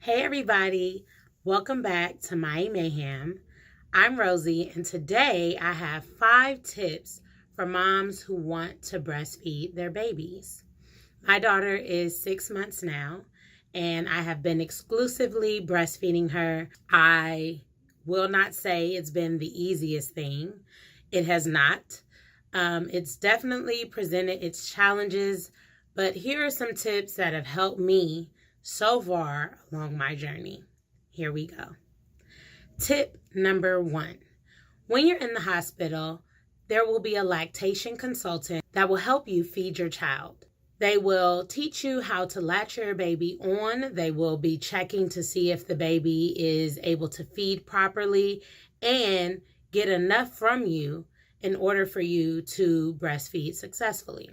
Hey everybody, welcome back to My Mayhem. I'm Rosie, and today I have 5 tips for moms who want to breastfeed their babies. My daughter is 6 months now, and I have been exclusively breastfeeding her. I will not say it's been the easiest thing. It has not. It's definitely presented its challenges, but here are some tips that have helped me so far along my journey. Here we go. Tip number 1. When you're in the hospital, there will be a lactation consultant that will help you feed your child. They will teach you how to latch your baby on. They will be checking to see if the baby is able to feed properly and get enough from you in order for you to breastfeed successfully.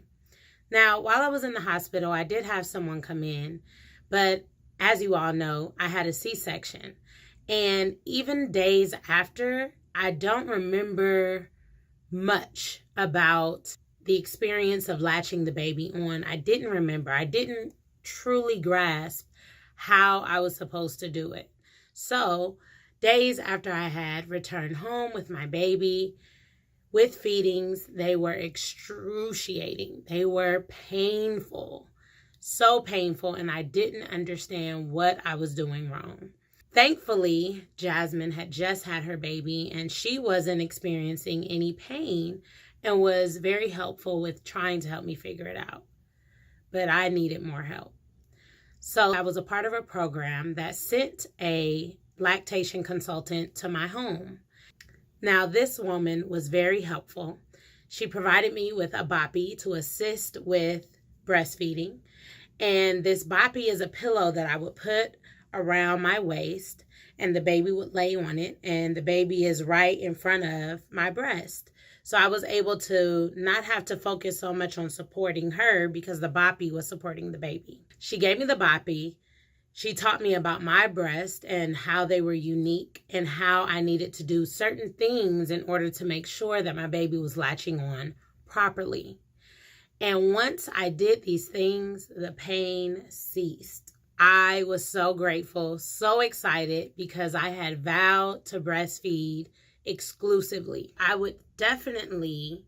Now, while I was in the hospital, I did have someone come in, but as you all know, I had a C-section. And even days after, I don't remember much about the experience of latching the baby on. I didn't remember. I didn't truly grasp how I was supposed to do it. So, days after I had returned home with my baby, with feedings, they were excruciating. They were painful. So painful, and I didn't understand what I was doing wrong. Thankfully, Jasmine had just had her baby, and she wasn't experiencing any pain and was very helpful with trying to help me figure it out. But I needed more help. So I was a part of a program that sent a lactation consultant to my home. Now, this woman was very helpful. She provided me with a boppy to assist with breastfeeding. And this boppy is a pillow that I would put around my waist, and the baby would lay on it, and the baby is right in front of my breast. So I was able to not have to focus so much on supporting her because the boppy was supporting the baby. She gave me the boppy. She taught me about my breast and how they were unique and how I needed to do certain things in order to make sure that my baby was latching on properly. And once I did these things, the pain ceased. I was so grateful, so excited because I had vowed to breastfeed exclusively. I would definitely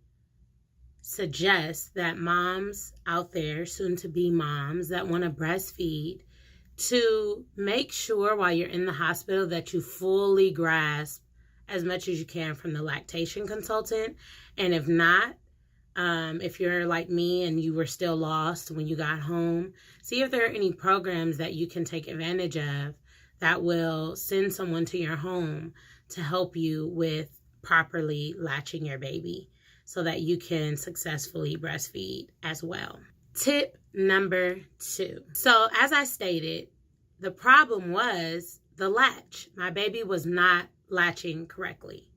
suggest that moms out there, soon to be moms that want to breastfeed, to make sure while you're in the hospital that you fully grasp as much as you can from the lactation consultant. And if not, if you're like me and you were still lost when you got home, see if there are any programs that you can take advantage of that will send someone to your home to help you with properly latching your baby so that you can successfully breastfeed as well. Tip number 2. So as I stated, the problem was the latch. My baby was not latching correctly.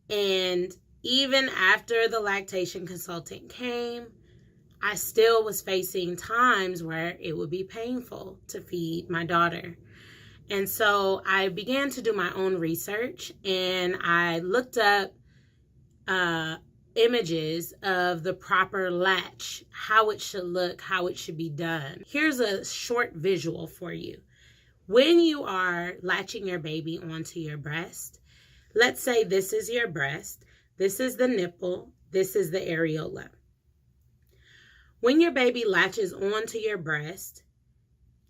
And even after the lactation consultant came, I still was facing times where it would be painful to feed my daughter. And so I began to do my own research, and I looked up images of the proper latch, how it should look, how it should be done. Here's a short visual for you. When you are latching your baby onto your breast, let's say this is your breast, this is the nipple, this is the areola. When your baby latches onto your breast,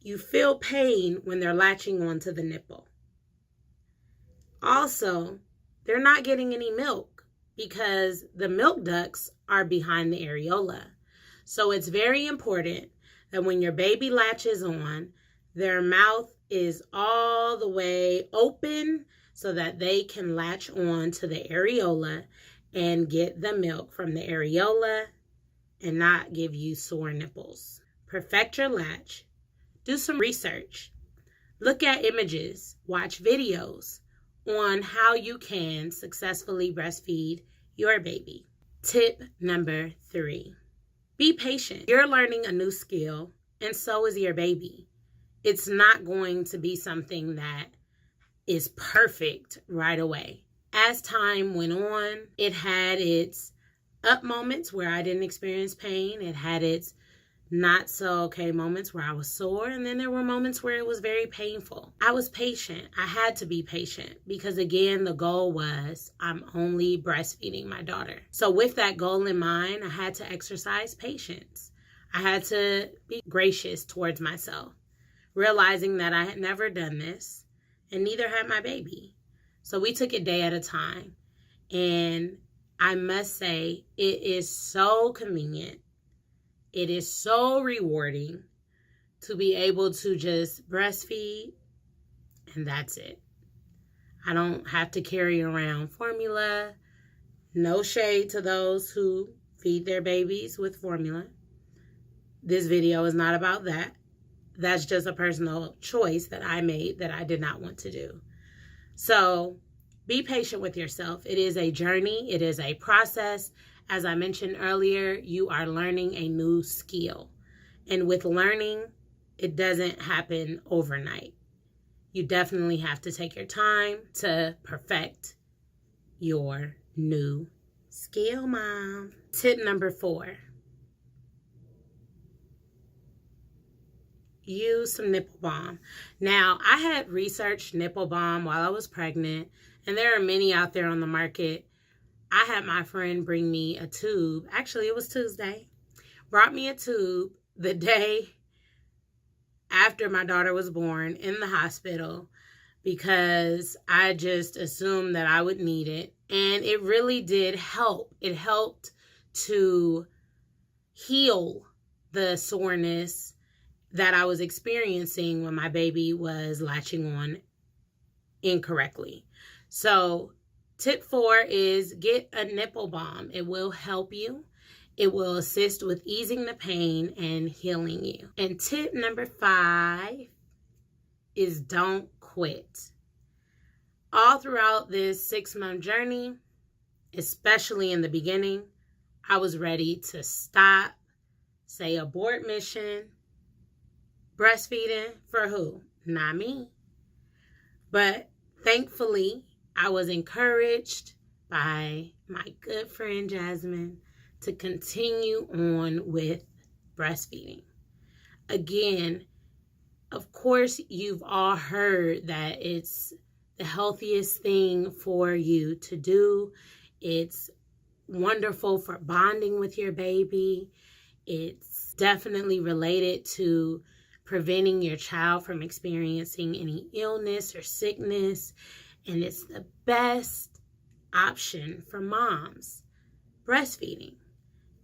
you feel pain when they're latching onto the nipple. Also, they're not getting any milk because the milk ducts are behind the areola. So it's very important that when your baby latches on, their mouth is all the way open so that they can latch on to the areola and get the milk from the areola and not give you sore nipples. Perfect your latch. Do some research. Look at images. Watch videos on how you can successfully breastfeed your baby. Tip number 3. Be patient. You're learning a new skill, and so is your baby. It's not going to be something that is perfect right away. As time went on, it had its up moments where I didn't experience pain. It had its not so okay moments where I was sore, and then there were moments where it was very painful. I was patient. I had to be patient because, again, the goal was I'm only breastfeeding my daughter. So with that goal in mind, I had to exercise patience. I had to be gracious towards myself, realizing that I had never done this and neither had my baby. So we took it day at a time. And I must say, it is so convenient. It is so rewarding to be able to just breastfeed, and that's it. I don't have to carry around formula. No shade to those who feed their babies with formula. This video is not about that. That's just a personal choice that I made that I did not want to do. So be patient with yourself. It is a journey. It is a process. As I mentioned earlier, you are learning a new skill. And with learning, it doesn't happen overnight. You definitely have to take your time to perfect your new skill, mom. Tip number 4. Use some nipple balm. Now, I had researched nipple balm while I was pregnant, and there are many out there on the market. I had my friend bring me a tube. Actually, it was Tuesday. Brought me a tube the day after my daughter was born in the hospital because I just assumed that I would need it. And it really did help. It helped to heal the soreness that I was experiencing when my baby was latching on incorrectly. So tip 4 is get a nipple balm. It will help you. It will assist with easing the pain and healing you. And tip number 5 is don't quit. All throughout this 6-month journey, especially in the beginning, I was ready to stop, say abort mission. Breastfeeding for who? Not me. But thankfully, I was encouraged by my good friend Jasmine to continue on with breastfeeding. Again, of course, you've all heard that it's the healthiest thing for you to do. It's wonderful for bonding with your baby. It's definitely related to preventing your child from experiencing any illness or sickness. And it's the best option for moms. Breastfeeding.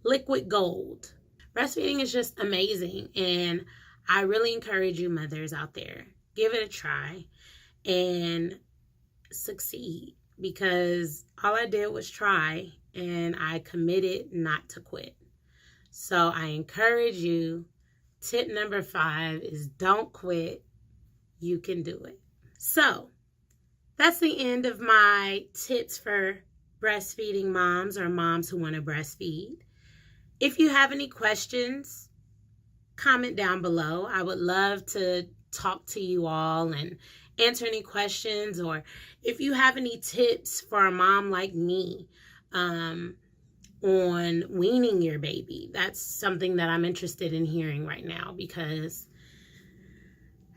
Liquid gold. Breastfeeding is just amazing. And I really encourage you mothers out there, give it a try and succeed. Because all I did was try and I committed not to quit. So I encourage you. Tip number 5 is don't quit. You can do it. So that's the end of my tips for breastfeeding moms or moms who want to breastfeed. If you have any questions, comment down below. I would love to talk to you all and answer any questions, or if you have any tips for a mom like me, on weaning your baby. That's something that I'm interested in hearing right now, because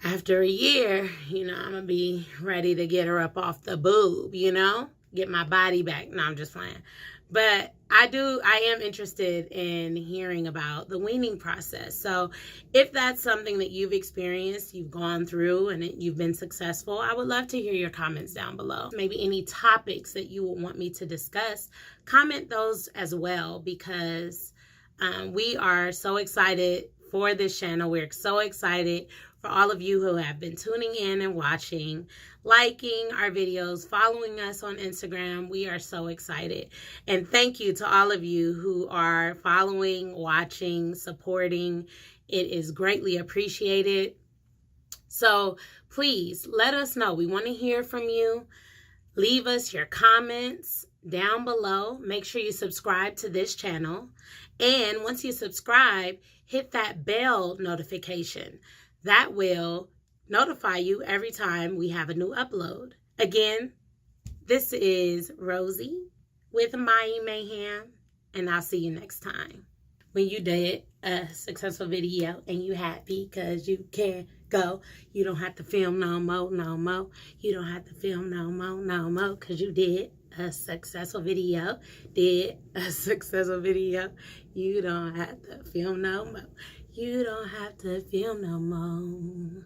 after a year, I'm going to be ready to get her up off the boob, get my body back. No, I'm just playing. But I am interested in hearing about the weaning process. So if that's something that you've experienced, you've gone through, and you've been successful, I would love to hear your comments down below. Maybe any topics that you would want me to discuss, comment those as well, because we are so excited for this channel. We're so excited for all of you who have been tuning in and watching, liking our videos, following us on Instagram. We are so excited. And thank you to all of you who are following, watching, supporting. It is greatly appreciated. So please let us know. We want to hear from you. Leave us your comments down below. Make sure you subscribe to this channel. And once you subscribe, hit that bell notification. That will notify you every time we have a new upload. Again, this is Rosie with My Mayhem, and I'll see you next time. when you did a successful video and you happy because you can go. You don't have to film no more. You don't have to film no more because you did a successful video. You don't have to film no more. You don't have to film no more.